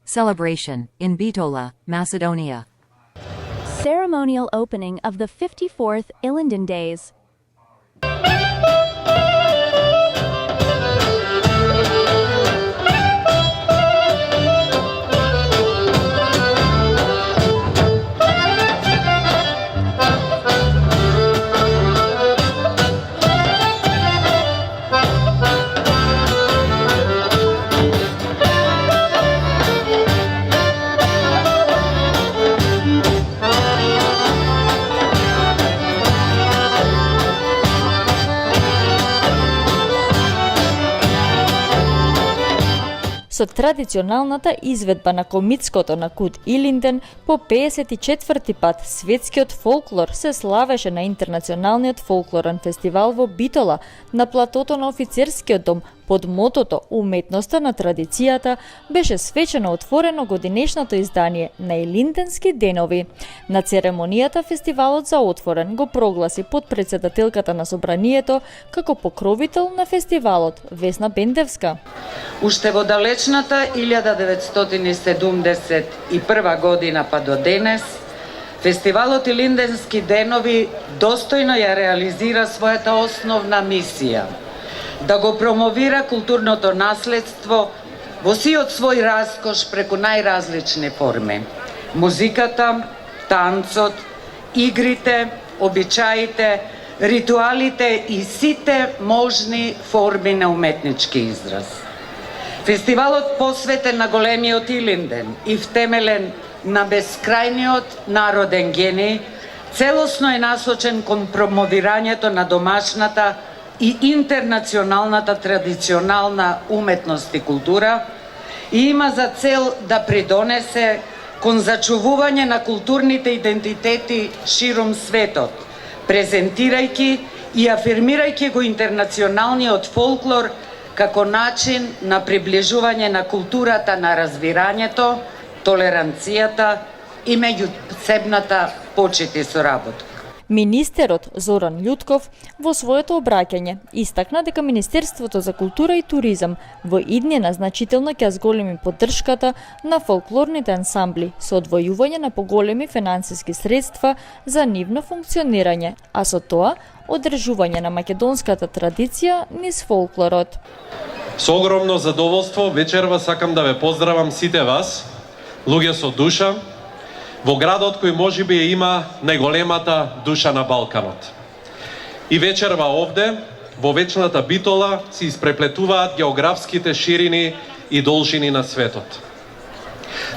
Celebration in Bitola, Macedonia. Ceremonial opening of the 54th Ilinden Days. Со традиционалната изведба на комитското на Кут Илинден по 54 пат светскиот фолклор се славеше на интернационалниот фолклорен фестивал во Битола на платото на офицерскиот дом под мотото Уметноста на традицијата беше свечено отворено годинешното издание на Илинденски денови. На церемонијата фестивалот за отворен го прогласи подпредседателката на собранието како покровител на фестивалот Весна Бендевска. Уште во далечната 1971 година па до денес, фестивалот Илинденски денови достојно ја реализира својата основна мисија – да го промовира културното наследство во сиот свој раскош преку најразлични форми. Музиката, танцот, игрите, обичаите, ритуалите и сите можни форми на уметнички израз. Фестивалот посветен на големиот Илинден и втемелен на бескрајниот народен гений, целосно е насочен кон промовирањето на домашната и интернационалната традиционална уметност и култура и има за цел да придонесе кон зачувување на културните идентитети широм светот, презентирајќи и афирмирајќи го интернационалниот фолклор како начин на приближување на културата на разбирањето, толеранцијата и меѓусебната почит и соработка. Министерот Зоран Љутков во своето обраќање истакна дека Министерството за култура и туризам во иднина значително ќе зголеми поддршката на фолклорните ансамбли со одвојување на поголеми финансиски средства за нивно функционирање, а со тоа одржување на македонската традиција низ фолклорот. Со огромно задоволство вечерва сакам да ве поздравам сите вас, луѓе со душа, во градот кој можеби ја има најголемата душа на Балканот. И вечерва овде, во вечната Битола, се испреплетуваат географските ширини и должини на светот.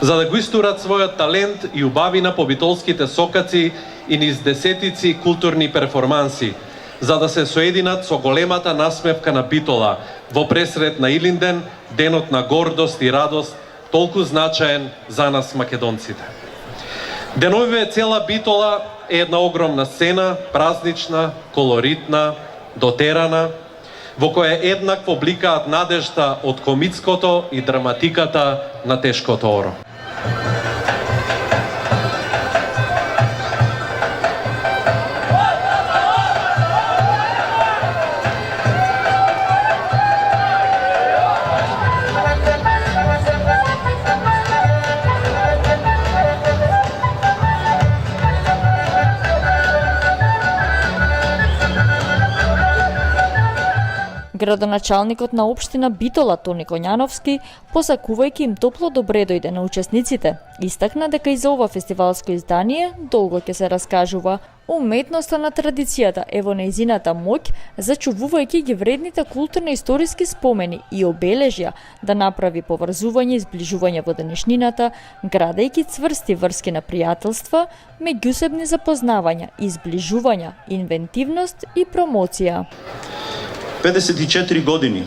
За да го истурат својот талент и убавина по битолските сокаци и низ десетици културни перформанси, за да се соединат со големата насмевка на Битола во пресред на Илинден, денот на гордост и радост, толку значаен за нас македонците. Деновиве цела Битола е една огромна сцена, празнична, колоритна, дотерана, во која еднакво бликаат надежда од комитското и драматиката на тешкото оро. Градоначалникот на општина Битола Тони Коњановски, посакувајќи им топло добре дојде на учесниците, истакна дека и за ова фестивалско издание долго ќе се раскажува. Уметноста на традицијата е во нејзината моќ, зачувувајќи ги вредните културно-историски спомени и обележја да направи поврзување и зближување во денешнината, градејќи цврсти врски на пријателства, меѓусебни запознавања и зближувања, инвентивност и промоција. 54 години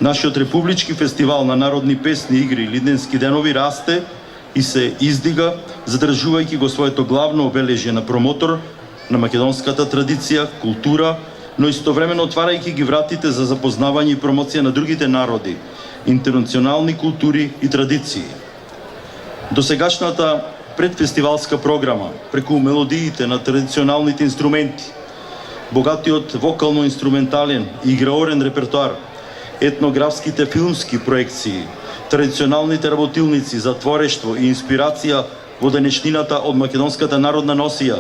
нашиот републички фестивал на народни песни и игри Илинденски денови расте и се издига, задржувајќи го своето главно обележје на промотор на македонската традиција, култура, но истовремено отварајќи ги вратите за запознавање и промоција на другите народи, интернационални култури и традиции. Досегашната предфестивалска програма, преку мелодиите на традиционалните инструменти, богатиот вокално-инструментален и играорен репертоар, етнографските филмски проекции традиционалните работилници за творештво и инспирација во денешнината од македонската народна носија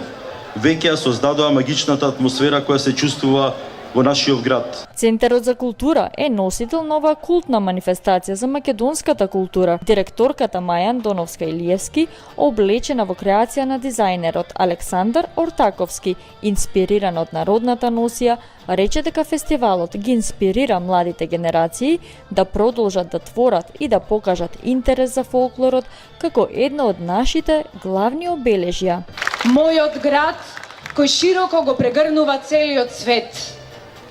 веќе ја создадоа магичната атмосфера која се чувствува во нашиот град. Центарот за култура е носител на оваа култна манифестација за македонската култура. Директорката Маја Андоновска-Илиевски, облечена во креација на дизајнерот Александар Ортаковски, инспириран од народната носија, рече дека фестивалот ги инспирира младите генерации да продолжат да творат и да покажат интерес за фолклорот како едно од нашите главни обележја. Мојот град кој широко го прегрнува целиот свет.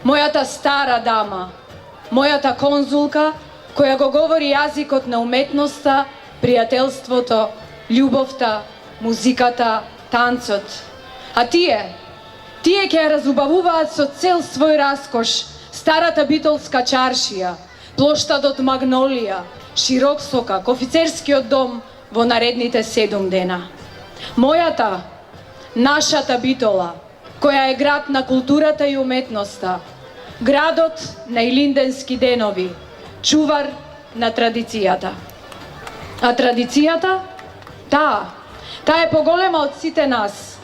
Мојата стара дама, мојата конзулка, која го говори јазикот на уметноста, пријателството, љубовта, музиката, танцот. А тие ќе ја разубавуваат со цел свој раскош старата битолска чаршија, плоштадот Магнолија, широк сокак, офицерскиот дом во наредните 7 дена. Мојата, нашата Битола, која е град на културата и уметноста, градот на Илинденски денови, чувар на традицијата. А традицијата, таа е поголема од сите нас.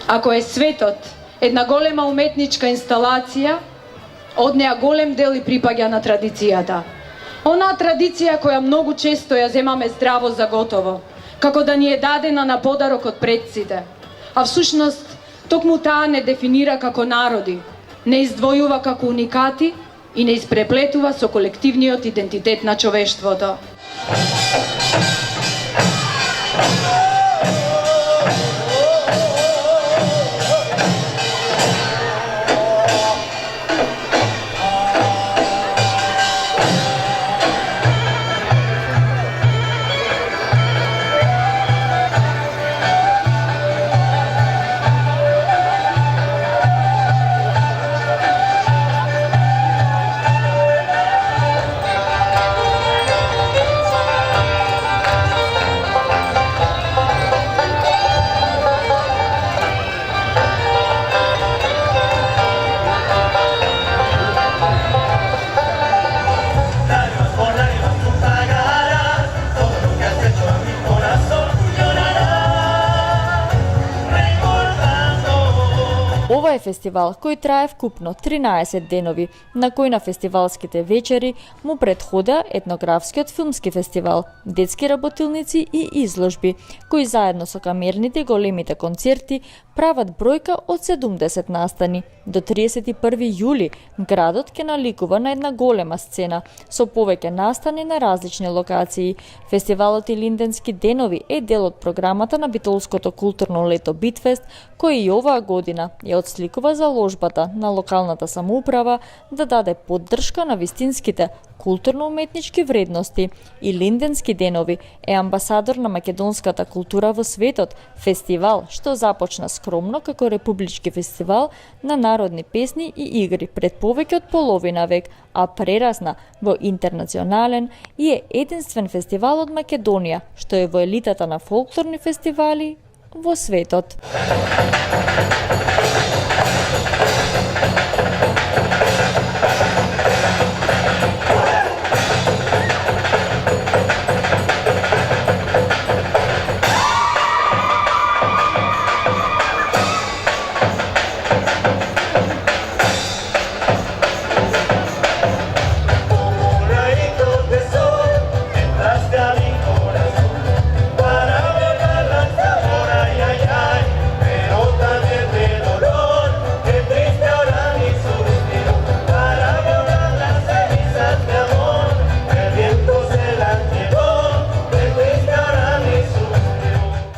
Ако е светот една голема уметничка инсталација, од неа голем дел и припаѓа на традицијата. Онаа традиција која многу често ја земаме здраво за готово, како да ни е дадена на подарок од предците. А всушност, токму таа не дефинира како народи, не издвојува како уникати и не испреплетува со колективниот идентитет на човештвото. Ова е фестивал кој трае вкупно 13 денови, на кој на фестивалските вечери му претхода етнографскиот филмски фестивал, детски работилници и изложби, кои заедно со камерните и големите концерти прават бројка од 70 настани. До 31 јули градот ќе наликува на една голема сцена со повеќе настани на различни локации. Фестивалот Илинденски денови е дел од програмата на битолското културно лето Битфест, кој и оваа година ја отсликува заложбата на локалната самоуправа да даде поддршка на вистинските културно-уметнички вредности. Илинденски денови е амбасадор на македонската култура во светот, фестивал што започна скромно како републички фестивал на народни песни и игри пред повеќе од половина век, а прерасна во интернационален и е единствен фестивал од Македонија, што е во елитата на фолклорни фестивали во светот.